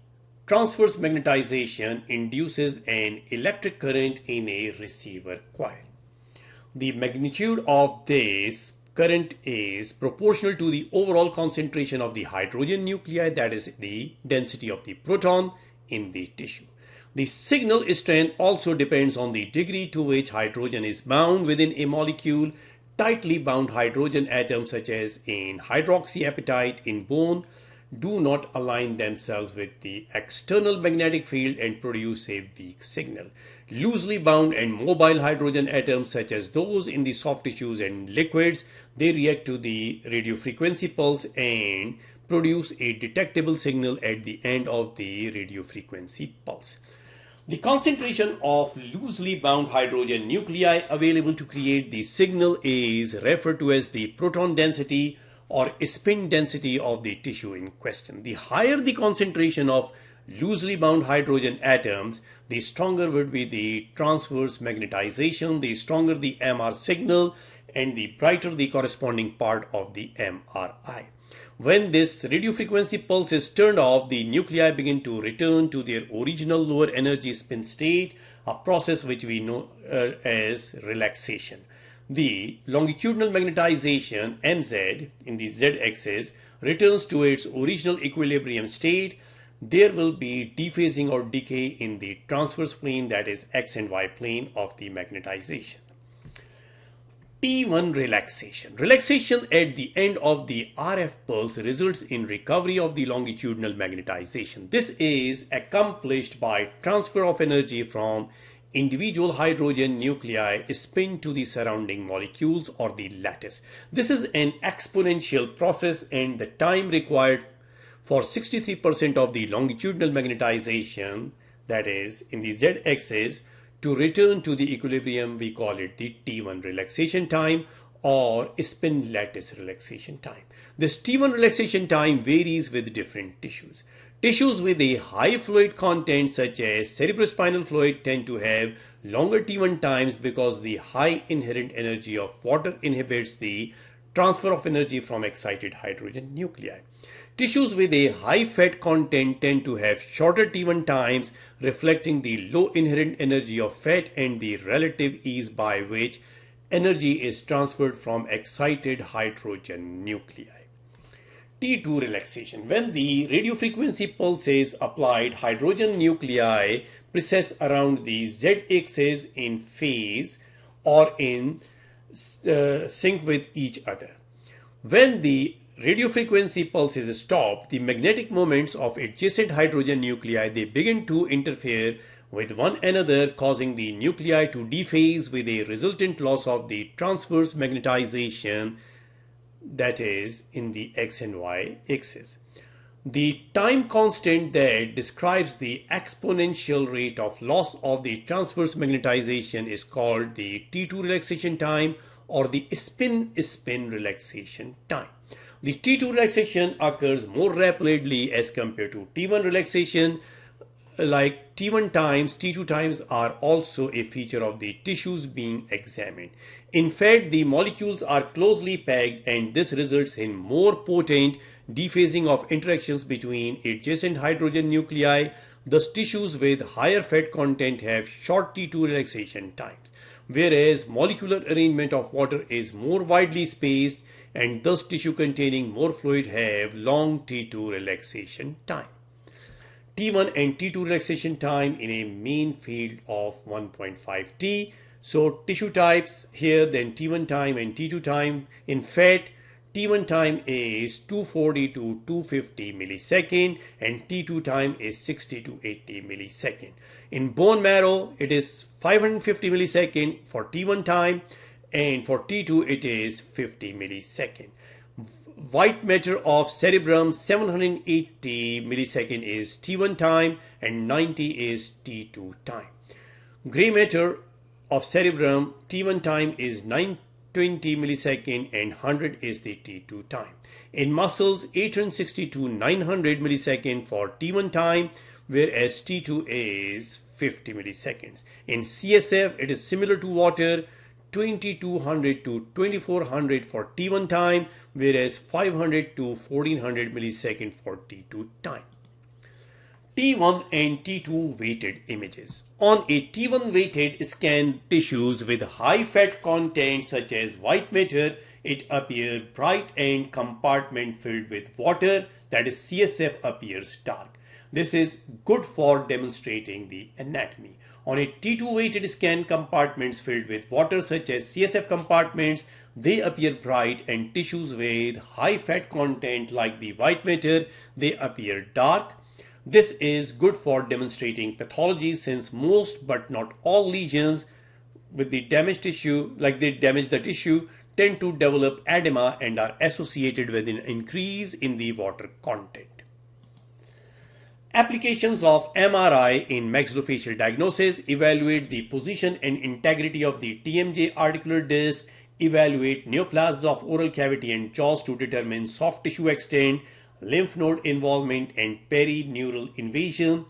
A: transverse magnetization induces an electric current in a receiver coil. The magnitude of this current is proportional to the overall concentration of the hydrogen nuclei, that is the density of the proton in the tissue. The signal strength also depends on the degree to which hydrogen is bound within a molecule. Tightly bound hydrogen atoms, such as in hydroxyapatite in bone, do not align themselves with the external magnetic field and produce a weak signal. Loosely bound and mobile hydrogen atoms, such as those in the soft tissues and liquids, they react to the radio frequency pulse and produce a detectable signal at the end of the radio frequency pulse. The concentration of loosely bound hydrogen nuclei available to create the signal is referred to as the proton density or spin density of the tissue in question. The higher the concentration of loosely bound hydrogen atoms, the stronger would be the transverse magnetization, the stronger the MR signal, and the brighter the corresponding part of the MRI. When this radio frequency pulse is turned off, the nuclei begin to return to their original lower energy spin state, a process which we know as relaxation. The longitudinal magnetization MZ in the z-axis returns to its original equilibrium state. There will be dephasing or decay in the transverse plane, that is X and Y plane of the magnetization. T1 relaxation. Relaxation at the end of the RF pulse results in recovery of the longitudinal magnetization. This is accomplished by transfer of energy from individual hydrogen nuclei spin to the surrounding molecules or the lattice. This is an exponential process, and the time required for 63% of the longitudinal magnetization, that is in the z-axis, to return to the equilibrium, we call it the T1 relaxation time or spin lattice relaxation time. This T1 relaxation time varies with different tissues. Tissues with a high fluid content such as cerebrospinal fluid tend to have longer T1 times because the high inherent energy of water inhibits the transfer of energy from excited hydrogen nuclei. Tissues with a high fat content tend to have shorter T1 times, reflecting the low inherent energy of fat and the relative ease by which energy is transferred from excited hydrogen nuclei. T2 relaxation. When the radio frequency pulse is applied, hydrogen nuclei precess around the z-axis in phase or in sync with each other. When the radio frequency pulse is stopped, the magnetic moments of adjacent hydrogen nuclei, they begin to interfere with one another, causing the nuclei to dephase with a resultant loss of the transverse magnetization, that is in the X and Y axis. The time constant that describes the exponential rate of loss of the transverse magnetization is called the T2 relaxation time or the spin relaxation time. The T2 relaxation occurs more rapidly as compared to T1 relaxation. Like T1 times, T2 times are also a feature of the tissues being examined. In fact, the molecules are closely packed, and this results in more potent dephasing of interactions between adjacent hydrogen nuclei. Thus, tissues with higher fat content have short T2 relaxation times, whereas molecular arrangement of water is more widely spaced, and thus tissue containing more fluid have long T2 relaxation time. T1 and T2 relaxation time in a mean field of 1.5 T. So tissue types here, then T1 time and T2 time. In fat, T1 time is 240 to 250 millisecond and T2 time is 60 to 80 millisecond. In bone marrow, it is 550 millisecond for T1 time, and for T2 it is 50 millisecond. White matter of cerebrum 780 millisecond is T1 time and 90 is T2 time. Gray matter of cerebrum T1 time is 920 millisecond and 100 is the T2 time. In muscles 860 to 900 millisecond for T1 time, whereas T2 is 50 milliseconds. In CSF it is similar to water, 2200 to 2400 for T1 time, whereas 500 to 1400 millisecond for T2 time. T1 and T2 weighted images. On a T1 weighted scan tissues with high fat content such as white matter, it appears bright and compartment filled with water, that is CSF appears dark. This is good for demonstrating the anatomy. On a T2 weighted scan, compartments filled with water such as CSF compartments, they appear bright, and tissues with high fat content like the white matter, they appear dark. This is good for demonstrating pathology since most but not all lesions with the damaged tissue, like they damage the tissue, tend to develop edema and are associated with an increase in the water content. Applications of MRI in maxillofacial diagnosis: evaluate the position and integrity of the TMJ articular disc, evaluate neoplasms of oral cavity and jaws to determine soft tissue extent, lymph node involvement and perineural invasion,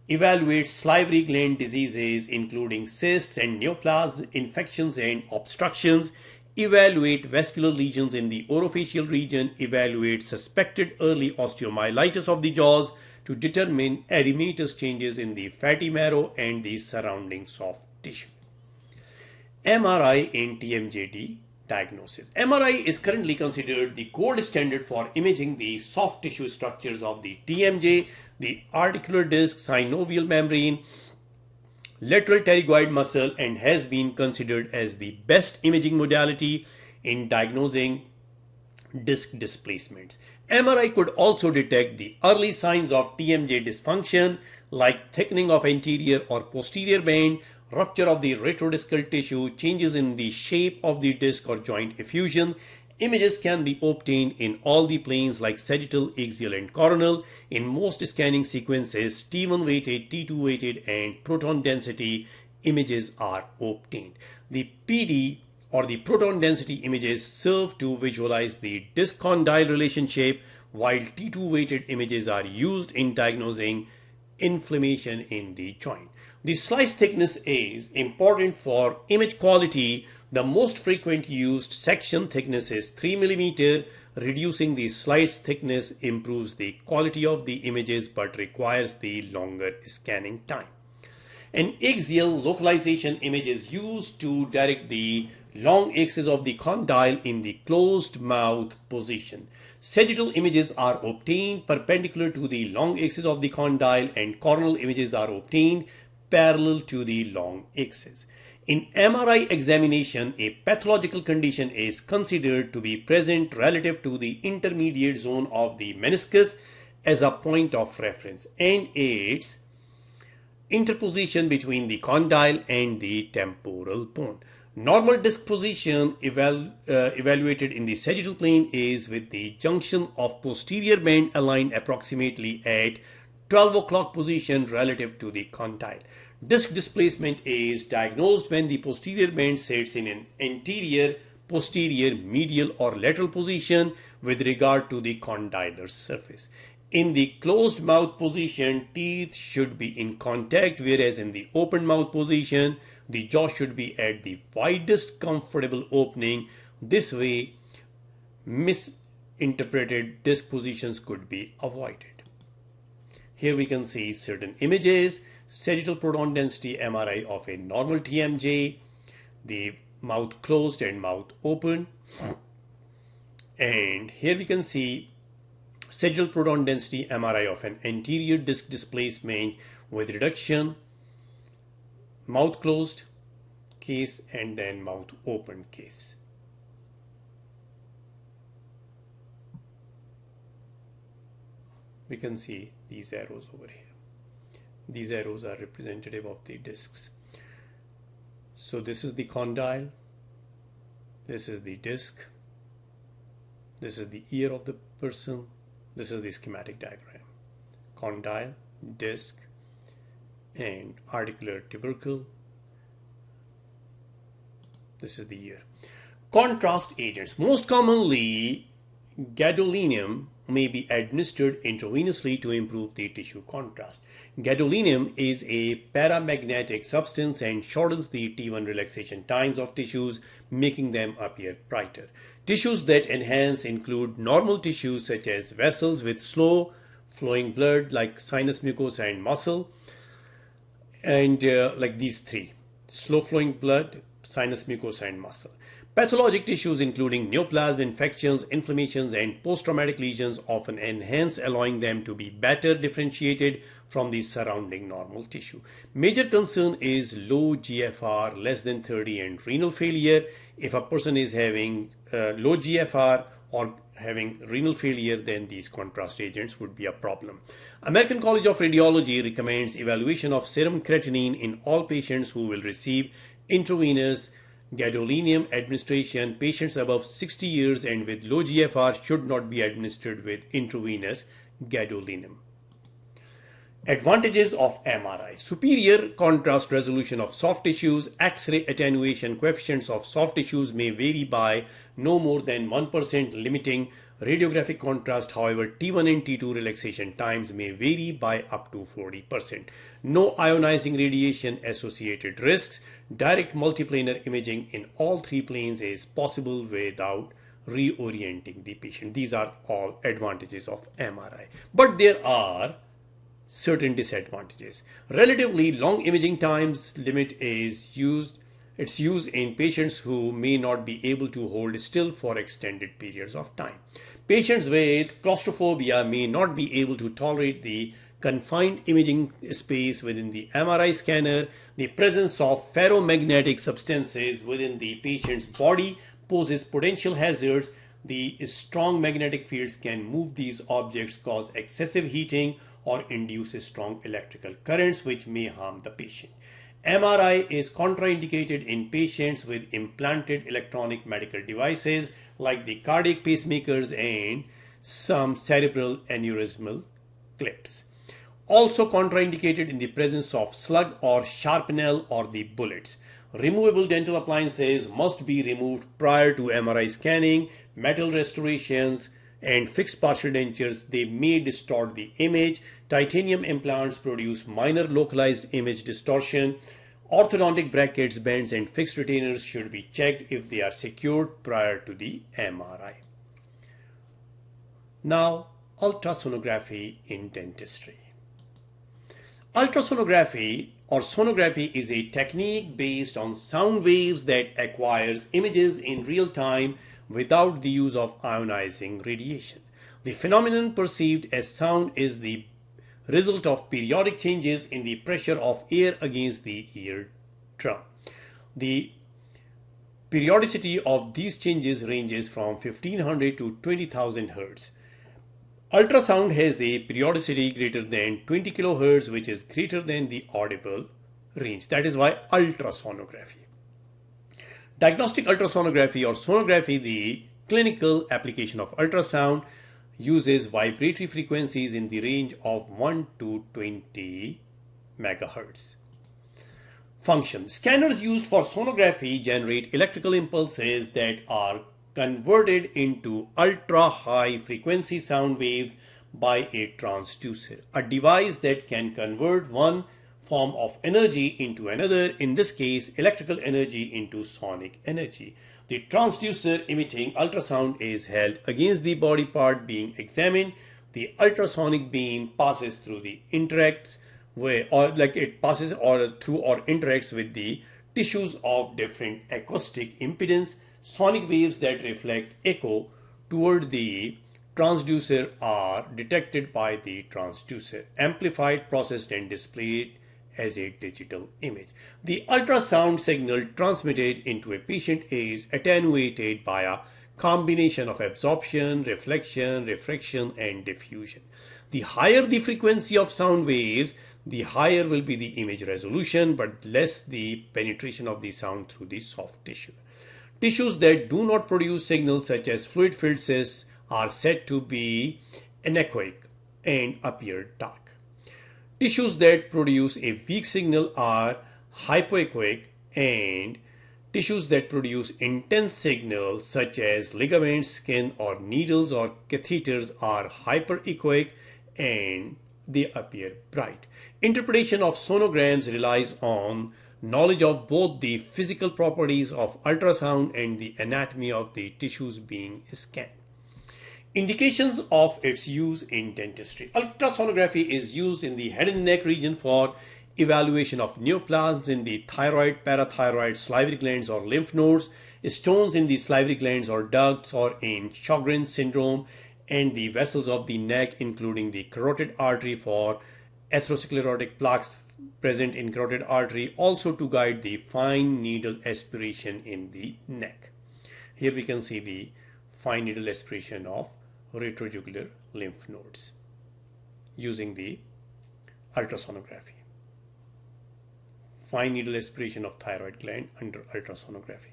A: evaluate salivary gland diseases including cysts and neoplasms, infections and obstructions, evaluate vascular lesions in the orofacial region, evaluate suspected early osteomyelitis of the jaws to determine edematous changes in the fatty marrow and the surrounding soft tissue. MRI in TMJD diagnosis. MRI is currently considered the gold standard for imaging the soft tissue structures of the TMJ, the articular disc, synovial membrane, lateral pterygoid muscle, and has been considered as the best imaging modality in diagnosing disc displacements. MRI could also detect the early signs of TMJ dysfunction like thickening of anterior or posterior band, rupture of the retrodiscal tissue, changes in the shape of the disc or joint effusion. Images can be obtained in all the planes like sagittal, axial, and coronal. In most scanning sequences, T1 weighted, T2 weighted, and proton density images are obtained. The PD or the proton density images serve to visualize the disc condyle relationship, while T2 weighted images are used in diagnosing inflammation in the joint. The slice thickness is important for image quality. The most frequent used section thickness is 3 mm. Reducing the slice thickness improves the quality of the images but requires the longer scanning time. An axial localization image is used to direct the long axis of the condyle in the closed mouth position. Sagittal images are obtained perpendicular to the long axis of the condyle, and coronal images are obtained parallel to the long axis. In MRI examination, a pathological condition is considered to be present relative to the intermediate zone of the meniscus as a point of reference and its interposition between the condyle and the temporal bone. Normal disc position evaluated in the sagittal plane is with the junction of posterior band aligned approximately at 12 o'clock position relative to the condyle. Disc displacement is diagnosed when the posterior band sits in an anterior, posterior, medial or lateral position with regard to the condylar surface. In the closed mouth position, teeth should be in contact, whereas in the open mouth position, the jaw should be at the widest comfortable opening. This way, misinterpreted disc positions could be avoided. Here we can see certain images: sagittal proton density MRI of a normal TMJ, the mouth closed and mouth open. And here we can see sagittal proton density MRI of an anterior disc displacement with reduction, mouth closed case, and then mouth open case. We can see these arrows over here. These arrows are representative of the discs. So this is the condyle, this is the disc, this is the ear of the person, this is the schematic diagram. Condyle, disc, and articular tubercle. This is the ear. Contrast agents. Most commonly, gadolinium may be administered intravenously to improve the tissue contrast. Gadolinium is a paramagnetic substance and shortens the T1 relaxation times of tissues, making them appear brighter. Tissues that enhance include normal tissues such as vessels with slow flowing blood like sinus mucosa and muscle, and like these three: slow flowing blood, sinus mucosa, and muscle. Pathologic tissues including neoplasm, infections, inflammations, and post-traumatic lesions often enhance, allowing them to be better differentiated from the surrounding normal tissue. Major concern is low GFR, less than 30, and renal failure. If a person is having low GFR or having renal failure, then these contrast agents would be a problem. American College of Radiology recommends evaluation of serum creatinine in all patients who will receive intravenous gadolinium administration. Patients above 60 years and with low GFR should not be administered with intravenous gadolinium. Advantages of MRI: superior contrast resolution of soft tissues. X-ray attenuation coefficients of soft tissues may vary by no more than 1%, limiting radiographic contrast. However, T1 and T2 relaxation times may vary by up to 40%. No ionizing radiation associated risks. Direct multiplanar imaging in all three planes is possible without reorienting the patient. These are all advantages of MRI. But there are certain disadvantages. Relatively long imaging times limit is used. It's used in patients who may not be able to hold still for extended periods of time. Patients with claustrophobia may not be able to tolerate the confined imaging space within the MRI scanner. The presence of ferromagnetic substances within the patient's body poses potential hazards. The strong magnetic fields can move these objects, cause excessive heating, or induce strong electrical currents which may harm the patient. MRI is contraindicated in patients with implanted electronic medical devices like the cardiac pacemakers and some cerebral aneurysmal clips. Also contraindicated in the presence of slug or sharpenel or the bullets. Removable dental appliances must be removed prior to MRI scanning. Metal restorations and fixed partial dentures, they may distort the image. Titanium implants produce minor localized image distortion. Orthodontic brackets, bands, and fixed retainers should be checked if they are secured prior to the MRI. Now, ultrasonography in dentistry. Ultrasonography or sonography is a technique based on sound waves that acquires images in real time without the use of ionizing radiation. The phenomenon perceived as sound is the result of periodic changes in the pressure of air against the eardrum. The periodicity of these changes ranges from 1500 to 20,000 Hz. Ultrasound has a periodicity greater than 20 kHz, which is greater than the audible range. That is why ultrasonography. Diagnostic ultrasonography or sonography, the clinical application of ultrasound, uses vibratory frequencies in the range of 1 to 20 MHz. Function: scanners used for sonography generate electrical impulses that are converted into ultra high frequency sound waves by a transducer, a device that can convert one form of energy into another, in this case electrical energy into sonic energy. The transducer emitting ultrasound is held against the body part being examined. The ultrasonic beam passes through the interacts with, or interacts with the tissues of different acoustic impedance. Sonic waves that reflect echo toward the transducer are detected by the transducer, amplified, processed, and displayed as a digital image. The ultrasound signal transmitted into a patient is attenuated by a combination of absorption, reflection, refraction, and diffusion. The higher the frequency of sound waves, the higher will be the image resolution, but less the penetration of the sound through the soft tissue. Tissues that do not produce signals, such as fluid-filled cysts, are said to be anechoic and appear dark. Tissues that produce a weak signal are hypoechoic, and tissues that produce intense signals, such as ligaments, skin, or needles or catheters, are hyperechoic and they appear bright. Interpretation of sonograms relies on knowledge of both the physical properties of ultrasound and the anatomy of the tissues being scanned. Indications of its use in dentistry. Ultrasonography is used in the head and neck region for evaluation of neoplasms in the thyroid, parathyroid, salivary glands, or lymph nodes. stones in the salivary glands or ducts, or in Sjogren's syndrome, and the vessels of the neck, including the carotid artery for atherosclerotic plaques present in carotid artery, also to guide the fine needle aspiration in the neck. Here we can see the fine needle aspiration of retrojugular lymph nodes using the ultrasonography. Fine needle aspiration of thyroid gland under ultrasonography.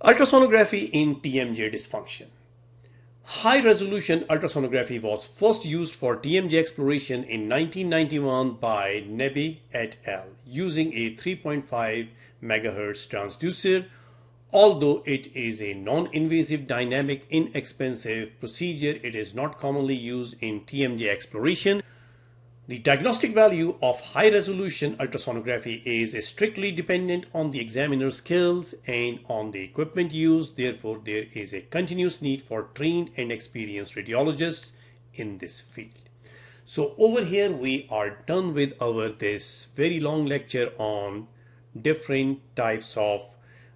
A: Ultrasonography in TMJ dysfunction. High-resolution ultrasonography was first used for TMJ exploration in 1991 by Nebe et al. Using a 3.5 MHz transducer. Although it is a non-invasive, dynamic, inexpensive procedure, it is not commonly used in TMJ exploration. The diagnostic value of high-resolution ultrasonography is strictly dependent on the examiner's skills and on the equipment used. Therefore, there is a continuous need for trained and experienced radiologists in this field. So over here we are done with this very long lecture on different types of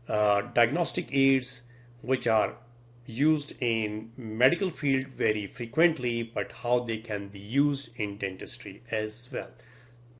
A: diagnostic aids which are used in medical field very frequently, but how they can be used in dentistry as well.